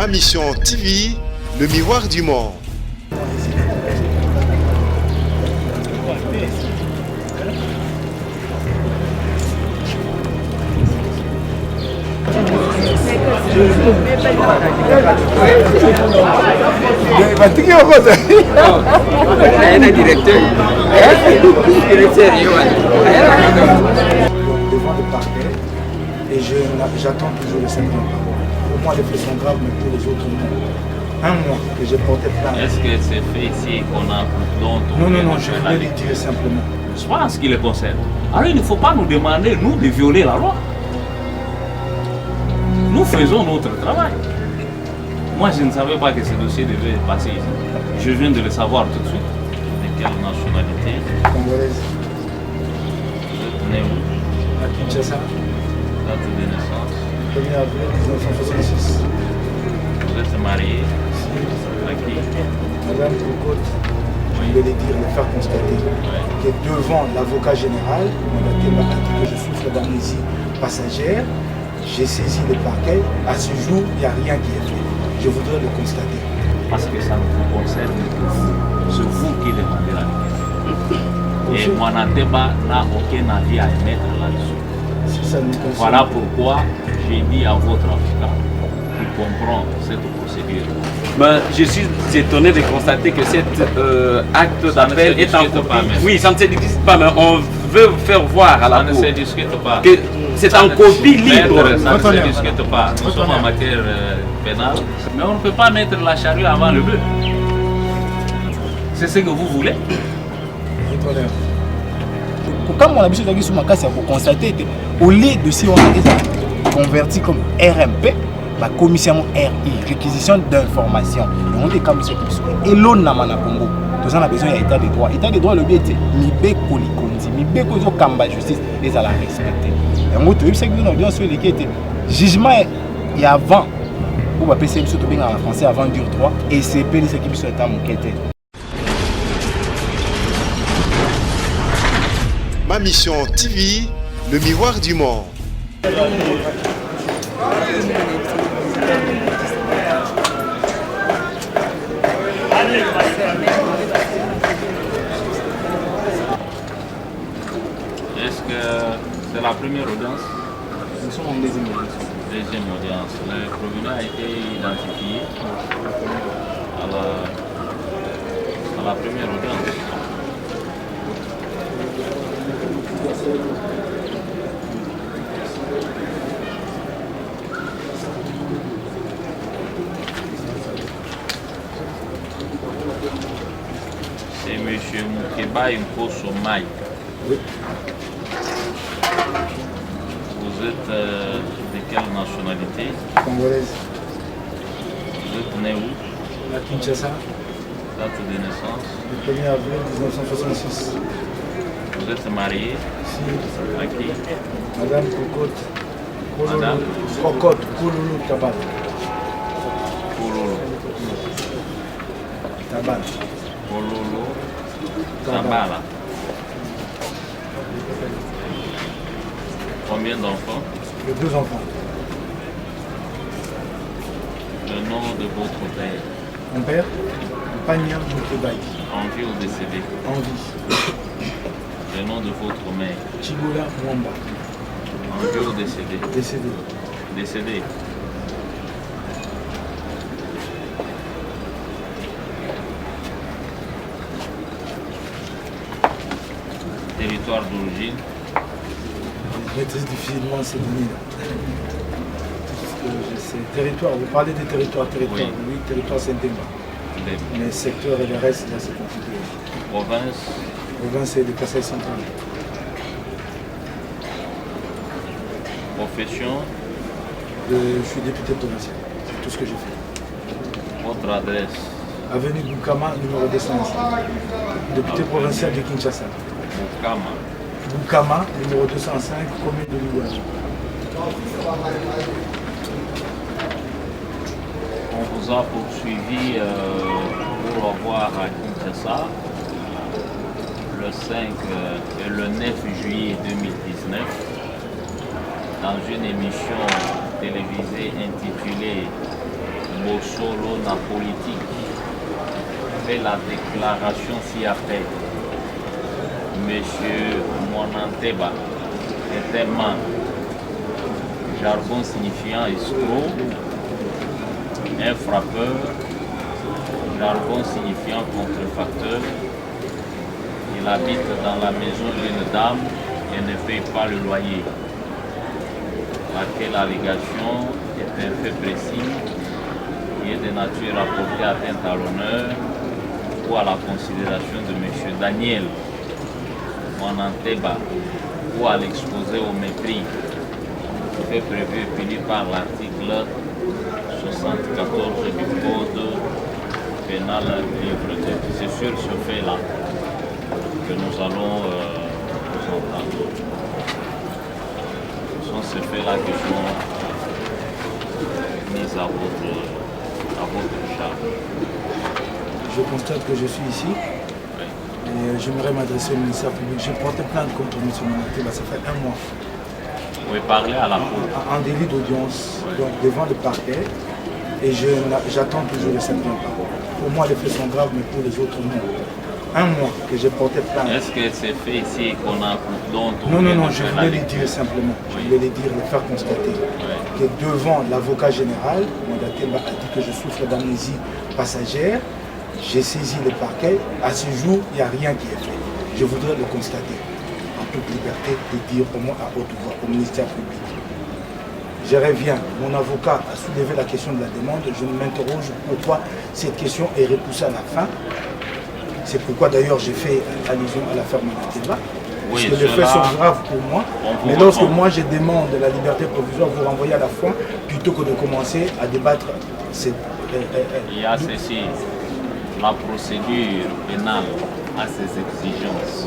Ma Mission TV, le miroir du monde. Devant le parquet et j'attends toujours le 5 mois. Pour moi, les faits sont graves, mais pour les autres, non. Un mois que j'ai porté plainte. Est-ce que c'est fait ici qu'on a dont Non, je voulais le dire simplement. C'est pas en ce qui les concerne. Alors il ne faut pas nous demander, nous, de violer la loi. Nous faisons notre travail. Moi, je ne savais pas que ce dossier devait passer ici. Je viens de le savoir tout de suite. De quelle nationalité? Congolaise. Vous êtes né où? À Kinshasa. Date de naissance. 1er avril 1966. Vous êtes marié? À qui? Madame Cocotte, je voulais les dire, les faire constater que devant l'avocat général, Mme a dit que je souffre d'amnésie passagère. J'ai saisi le parquet. À ce jour, il n'y a rien qui est fait. Je voudrais le constater. Parce que ça ne vous concerne que vous. C'est vous qui demandez la vérité. Et Mwanateba n'a aucun avis à émettre là-dessus. Si ça nous concerne. Voilà pourquoi j'ai dit à votre avocat qui comprend cette procédure. Ben, je suis étonné de constater que cet acte d'appel est en copie. Oui, ça ne se discute pas, mais on veut faire voir à la Ça ne cour se discute pas. que c'est en copie libre. Ça ne se discute pas. Nous sommes en matière pénale, mais on ne peut pas mettre la charrue avant le bœuf. C'est ce que vous voulez. Comme on a besoin de faire pour constater que au lieu de si on a été converti comme RMP, la commission RI, réquisition d'informations, on est comme ça. Et l'on n'a pas Congo. Nous avons besoin d'état de droit. État de droit, le but est Mibé Kolikonzi, Mibé Kozo Kamba justice, les à la respecter. Et on a vu que nous avons sur les jugement et avant, pour va passer surtout bien en français avant dur 3, et c'est les équipes sur l'état mon Ma Mission TV, le miroir du monde. Est-ce que c'est la première audience? Nous sommes en deuxième audience. Deuxième audience. Le provenant a été identifié à la première audience. C'est M. Moukeba Nkoso Mike. Oui. Vous êtes de quelle nationalité? Congolaise. Vous êtes né où? À Kinshasa. Date de naissance? Le 1er avril 1966. Vous êtes marié? À qui? Madame Cocotte. Madame Cocotte, Kouloulou Tabal. Kololo. Tabal. Kololo. Tambala. Combien d'enfants? Les 2 enfants. Le nom de votre père? Mon père, Pania Moukebaï, En vie ou décédé? en vie. Le nom de votre mère? Chigola Mwamba, En vie ou décédé? décédé. Décédé. Territoire d'origine? Je maîtrise difficilement ces données-là. Tout ce que je sais. Territoire, vous parlez des territoires. Oui. Oui, territoire Saint-Déma. Les Les secteurs et le reste, là, c'est compliqué. provinces? Province, c'est le Kasaï central. Profession? Je suis député provincial. C'est tout ce que j'ai fait. Votre adresse? Avenue Boukama, numéro 205. Député provincial de Kinshasa. Bukama. Boukama, numéro 205, commune de Louage. On vous a poursuivi pour avoir à Kinshasa le 5 et le 9 juillet 2019 dans une émission télévisée intitulée Bossolo na politique fait la déclaration si après Monsieur Monanteba était membre, jargon signifiant escroc, un frappeur, jargon signifiant contrefacteur. Il habite dans la maison d'une dame et ne paye pas le loyer. Laquelle allégation est un fait précis qui est de nature à porter atteinte à l'honneur ou à la considération de M. Daniel Monanteba ou à l'exposer au mépris, fait prévu et puni par l'article 74 du Code pénal livre 2. C'est sur ce fait-là que nous allons nous entendre. Ce sont ces faits-là qui sont mis à votre charge. Je constate que je suis ici. Et j'aimerais m'adresser au ministère public. J'ai porté plainte contre M. Monanteba, ça fait 1 mois. Vous pouvez parler à la cour. En délit d'audience, donc devant le parquet. Et j'attends toujours le 7e pas. Pour moi, les faits sont graves, mais pour les autres, non. 1 mois que j'ai porté plainte. Est-ce que c'est fait ici qu'on a dont Non, je voulais les dire simplement. Je voulais les dire, les faire constater. Que devant l'avocat général, Monanteba a dit que je souffre d'amnésie passagère. J'ai saisi le parquet. À ce jour, il n'y a rien qui est fait. Je voudrais le constater en toute liberté de dire au moins à haute voix au ministère public. Je reviens. Mon avocat a soulevé la question de la demande. Je m'interroge pourquoi cette question est repoussée à la fin. C'est pourquoi d'ailleurs j'ai fait allusion à l'affaire Monanteba. Parce que les faits sont graves pour moi. Mais lorsque moi je demande la liberté provisoire, vous renvoyez à la fin plutôt que de commencer à débattre. Il y a ceci. La procédure pénale a ses exigences.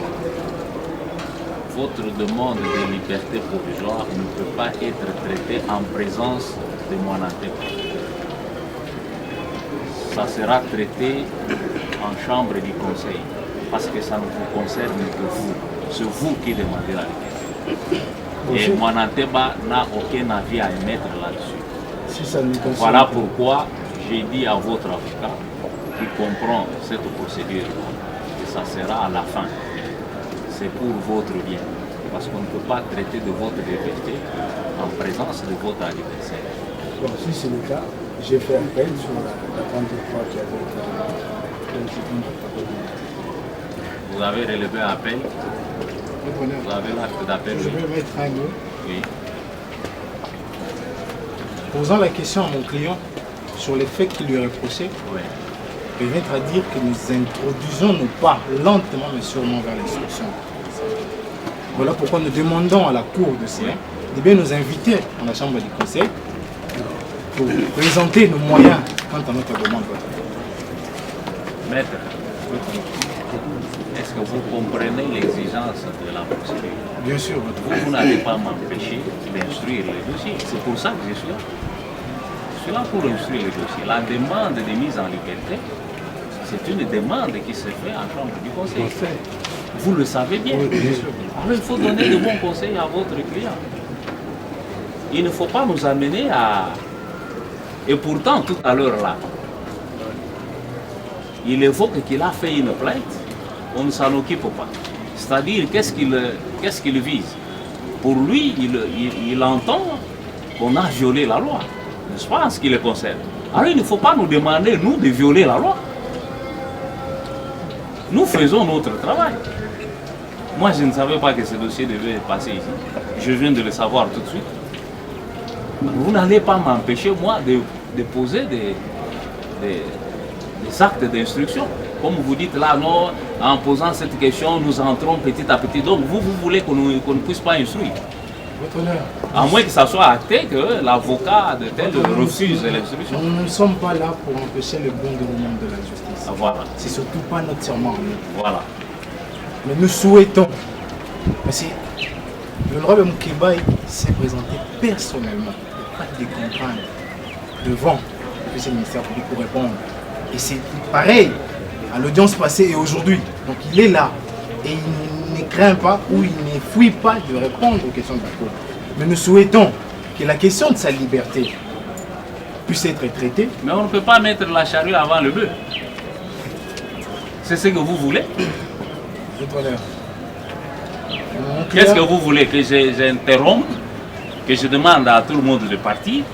Votre demande de liberté provisoire ne peut pas être traitée en présence de Monanteba. Ça sera traité en chambre du conseil, parce que ça ne vous concerne que vous. C'est vous qui demandez la liberté. Et Monanteba n'a aucun avis à émettre là-dessus. Si ça ne concerne voilà pourquoi j'ai dit à votre avocat qui comprend cette procédure que ça sera à la fin. C'est pour votre bien. Parce qu'on ne peut pas traiter de votre liberté en présence de votre adversaire. Bon, si c'est le cas, j'ai fait appel sur la 33 qui avait été. Vous avez relevé un appel. Vous avez l'acte d'appel. Je vais mettre un mot. Oui. Posant la question à mon client sur les faits qui lui est reproché, Oui. permettre à dire que nous introduisons nos pas lentement mais sûrement vers l'instruction. Voilà pourquoi nous demandons à la Cour de CA de bien nous inviter dans la Chambre du Conseil pour présenter nos moyens quant à notre demande. Maître, est-ce que vous comprenez l'exigence de la procédure? Bien sûr. Vous n'allez pas m'empêcher d'instruire les dossiers. C'est pour ça que je suis là. Je suis là pour instruire les dossiers. La demande de mise en liberté, c'est une demande qui se fait en chambre du conseil. Vous le savez bien. Oui, bien sûr. Alors il faut donner de bons conseils à votre client. Il ne faut pas nous amener à... Et pourtant, tout à l'heure là, il évoque qu'il a fait une plainte, on ne s'en occupe pas. C'est-à-dire, qu'est-ce qu'il vise? Pour lui, il entend qu'on a violé la loi, n'est-ce pas, en ce qui le concerne. Alors il ne faut pas nous demander, nous, de violer la loi. Nous faisons notre travail. Moi, je ne savais pas que ce dossier devait passer ici. Je viens de le savoir tout de suite. Vous n'allez pas m'empêcher, moi, de poser des actes d'instruction. Comme vous dites là, non, en posant cette question, nous entrons petit à petit. Donc, vous voulez qu'on ne puisse pas instruire. Votre honneur. À moins que ça soit acté que l'avocat de tel refuse l'instruction. Nous ne sommes pas là pour empêcher le bon déroulement de la justice. Ah, voilà. C'est surtout pas notre serment. Voilà. Mais nous souhaitons, parce que l'honorable Moukébaï s'est présenté personnellement, pas de contraintes, devant le ministère public pour répondre. Et c'est pareil à l'audience passée et aujourd'hui. Donc il est là et il ne craint pas ou il ne fuit pas de répondre aux questions de la Cour. Mais nous souhaitons que la question de sa liberté puisse être traité. Mais on ne peut pas mettre la charrue avant le bœuf. C'est ce que vous voulez. Votre honneur. Qu'est-ce que vous voulez? Que j'interrompe? Que je demande à tout le monde de partir?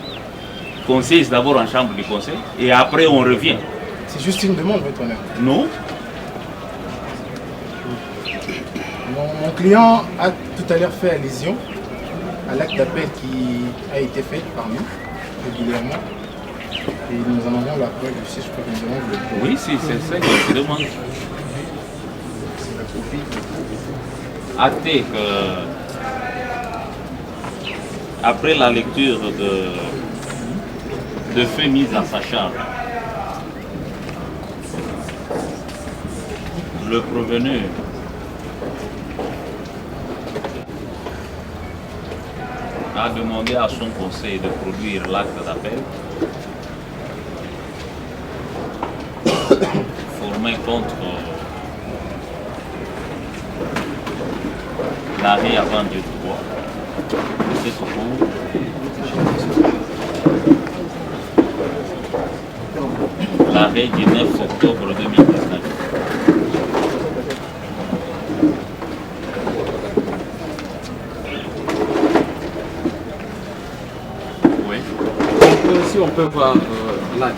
Qu'on siège d'abord en chambre du conseil et après on revient? C'est juste une demande, votre honneur. Non. Mon client a tout à l'heure fait allusion à l'acte d'appel qui a été fait par nous régulièrement. Et nous en avons la preuve aussi, je crois que nous avons le preuve. Oui, si, c'est ça que je demande. Acté que après la lecture de faits mis à sa charge, le prévenu a demandé à son conseil de produire l'acte d'appel formé contre l'arrêt avant du droit de ce secours l'arrêt du 9 octobre 2019. Oui. Si on peut voir là.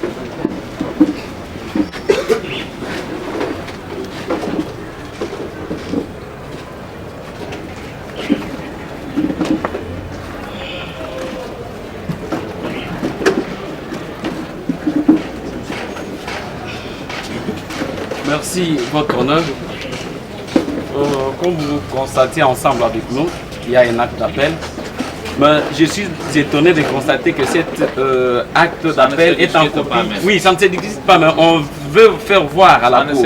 Merci, votre honneur. Comme vous constatez ensemble avec nous, il y a un acte d'appel. Mais je suis étonné de constater que cet acte d'appel est en copie. Oui, ça ne se discute pas, mais on veut faire voir à la Cour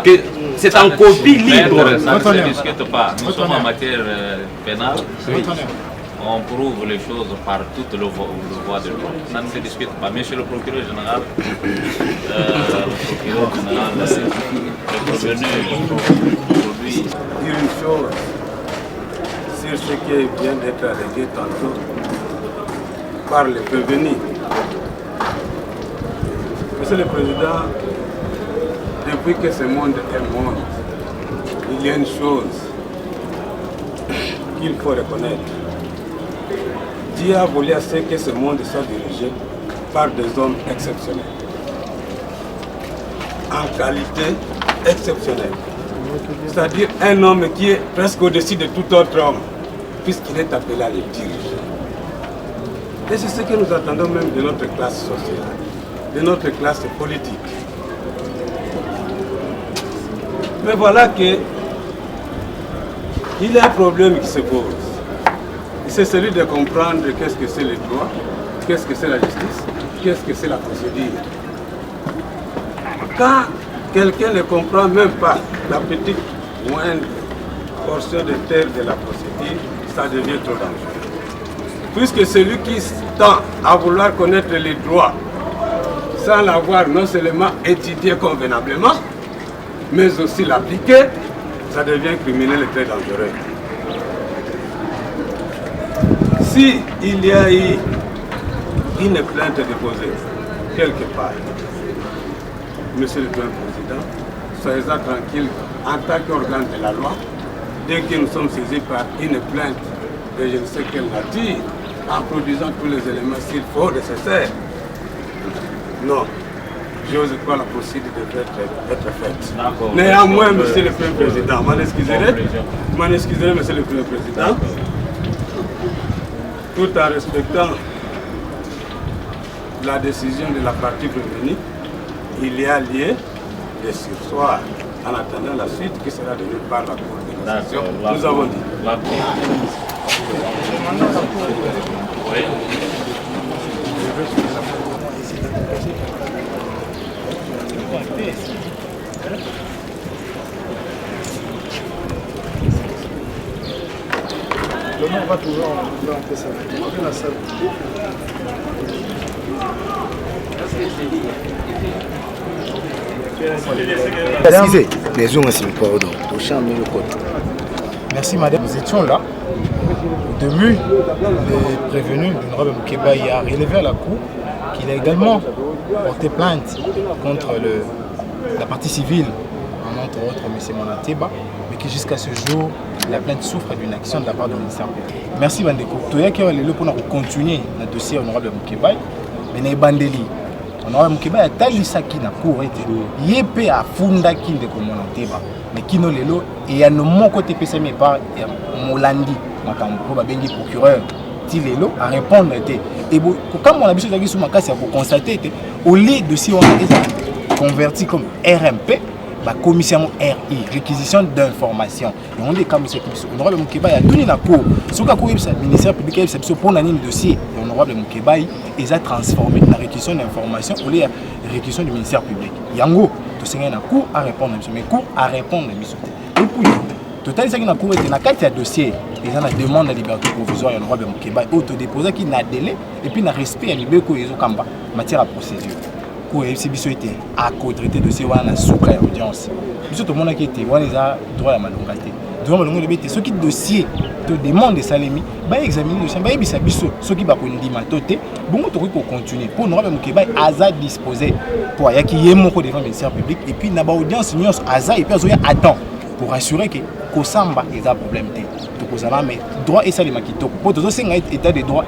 que c'est en copie libre. Ça ne se discute pas. Nous sommes en matière pénale. Oui. On prouve les choses par toutes les voies de droit. Ça ne se discute pas. Monsieur le procureur général, le prévenu aujourd'hui. Dire une chose sur ce qui vient d'être allégué tantôt par le prévenu. Monsieur le Président, depuis que ce monde est monde, il y a une chose qu'il faut reconnaître. Dieu a voulu à ce que ce monde soit dirigé par des hommes exceptionnels, en qualité exceptionnelle. C'est-à-dire un homme qui est presque au-dessus de tout autre homme, puisqu'il est appelé à le diriger. Et c'est ce que nous attendons même de notre classe sociale, de notre classe politique. Mais voilà que il y a un problème qui se pose. C'est celui de comprendre qu'est-ce que c'est le droit, qu'est-ce que c'est la justice, qu'est-ce que c'est la procédure. Quand quelqu'un ne comprend même pas la petite moindre portion de terre de la procédure, ça devient trop dangereux. Puisque celui qui tend à vouloir connaître les droits sans l'avoir non seulement étudié convenablement, mais aussi l'appliquer, ça devient criminel et très dangereux. Si il y a eu une plainte déposée quelque part, Monsieur le Président, soyez-en tranquille, en tant qu'organe de la loi, dès que nous sommes saisis par une plainte de je ne sais quelle nature, en produisant tous les éléments s'il faut nécessaires, non, j'ose pas la procédure devrait être faite. Néanmoins, Monsieur le Président, m'en excuserez, Monsieur le Président, tout en respectant la décision de la partie prévenue, il y a lieu de sursoir en attendant la suite qui sera donnée par la Cour de cassation. Nous avons dit. Oui. On va trouver un peu ça. On a ça. Merci madame. Nous étions là. Au début, le prévenu, l'honorable Moukeba, a relevé à la Cour il a également porté plainte contre la partie civile, entre autres M. Monateba, mais qui jusqu'à ce jour, la plainte souffre d'une action de la part du ministère public. Merci Bandeko. Toyaki Walelo pour continuer le dossier honorable Moukebaï, mais n'est Bandeli. Honorable Moukebaï a talisaki na cour été yépé à funda qui de Monateba, mais qui no lelo et y a no mon côté PCM par Molandi, makambo ba bengi procureur. Lelo à répondre et comme on a besoin d'aller sur ma casse pour constater au lieu de si on a converti comme RMP la commission RI réquisition d'informations et on est comme ce honorable Moukebaï a donné la cour ce qu'a couru le ministère public a fait pour un dossier honorable Moukebaï et a transformé la réquisition d'informations au lieu de réquisition du ministère public yango to senga na cour à répondre mais cour à répondre et puis total ça qui na cour était na carte dossier et ça la demande de liberté provisoire honorable Moukebaï autodéposé qui n'a délai et puis na respect à libeko ezo kamba matière à procédure pour FCBC était à co-traiter dossier wana souka audience biso to mona qui était wana za droit à malongate droit malongo le bete ce qui dossier te demande de salemi ba examiner le champ ba ebisa biso ce qui ba ko ndima toté bongo to ko continuer pour honorable Moukebaï aza disposé pour yaki yemoko devant le ministère public et puis na ba audience nyos aza et puis azoya attend pour assurer que Kosamba est un problème de Kosamba mais droit et ça les makito pour tous ces état de droit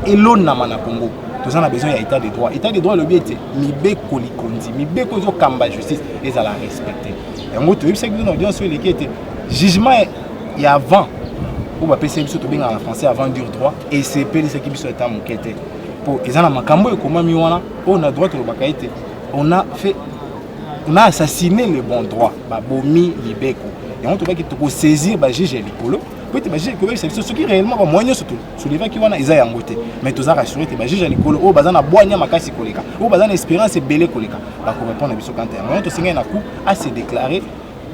et l'on n'a pas Congo tous on a besoin d'état de droit le but mibe kolikondi mibe kozo kamba justice et ça la respecter et on trouve c'est que nous audience sur les qui était jugement il y a avant ou ba PC biso to benga en français avant dire droit et c'est peli ce qui biso est mon quête pour ils en makambo et comment mi wana on a droit to bakaite on a assassiné le bon droit ba bomi libeko et on trouve qu'il faut saisir le juge Likolo. Peut-être que le juge ce qui réellement va moyen surtout sur les gens qui vont à Isaïe Angote. Mais tous à rassurer que le juge Likolo au bazan a boigna makasi koleka. Au bazan espérance et belé koleka. Ba ko répondre à biso quand on to singa na coup à se déclarer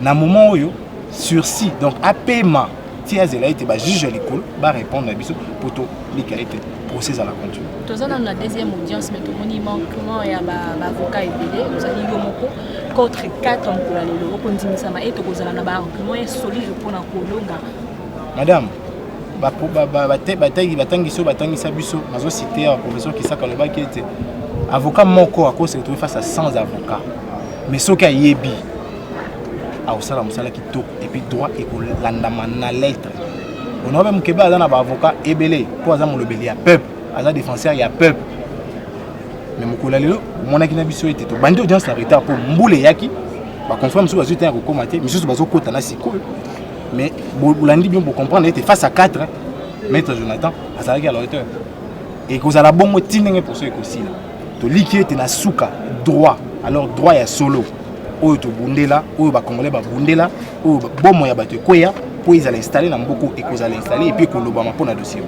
na moment où sursis donc à paiement tia zela été ba juge Likolo ba répondre à biso pour to likalite procès à la continue. Tous dans la deuxième audience mais tout monument comment il y a ba avocat et belé nous allons yomoko contre 4 ans pour aller le reconduire et tout cause na ba argument solide pour na kolonga madame batangi sabiso nazo citer professeur Kisaka le qui était avocat moko à cause se retrouver face à 100 avocats mais ce qui a yebi a osala musala ki top et puis droit et ko landama na lettre on a même Moukebaï dans ba avocat ebelé pour aza molobeli ya peuple aza défenseur ya peuple mais mokola lelo mona ki na biso était to bandi audience la retard pour mbule yaki ba confirme sur bazute ko komate mais sur bazo kota na sikoyo mais Boulandi bien pour comprendre était face à 4 maître Jonathan azalaki à la hauteur et que vous allez bon motiné pour ceux aussi là to liki était na souka droit alors droit ya solo oyo to bundela oyo ba congolais ba bundela oyo bomo ya bato koya pour ils allaient installer na mboko et que vous allez installer et puis ko lobama pour na dossier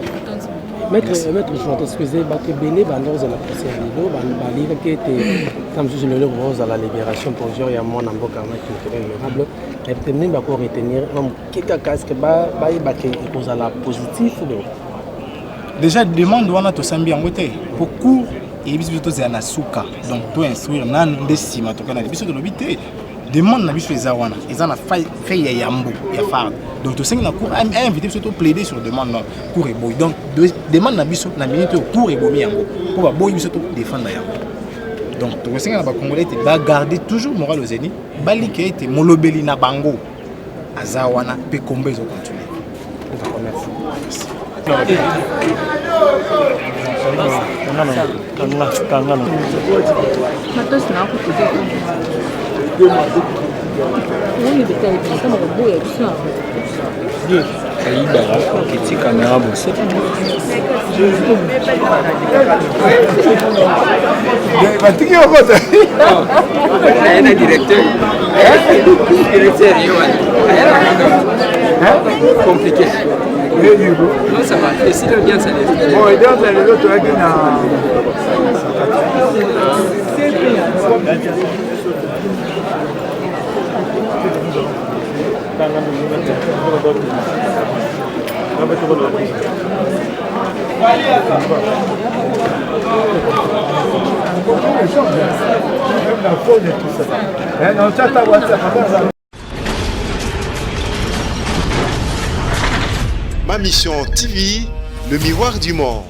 Maître Jonathan, excusez, Belé, Bandos de la procès à Lilo, Bali, qui était, comme je le rose à la libération pour jouer, il y a mon ambo quand même qui est honorable. Et peut-être pas pour retenir, quelqu'un qui est cause à la positive. Déjà, demande on a tout sambi en côté. Beaucoup et bis biso za na suka. Donc to instruire nan ndesima to kana biso de lobité. Demande na biso ezawana. Ezana fait ya yambo ya fard. Donc tout ça na cour a invité surtout plaider sur demande na cour et boy. Donc demande na biso na minute cour et bomi yango. Pour ba boy biso to défendre yango. Donc tout ça na ba congolais te ba garder toujours moral aux ennemis. Bali qui été molobeli na bango. Azawana pe combat zo continuer. On va remercier. Compliqué. Non, ça va. Et si l'audience elle est... Bon, l'audience elle est là, tu as dit Ma mission TV, le miroir du monde.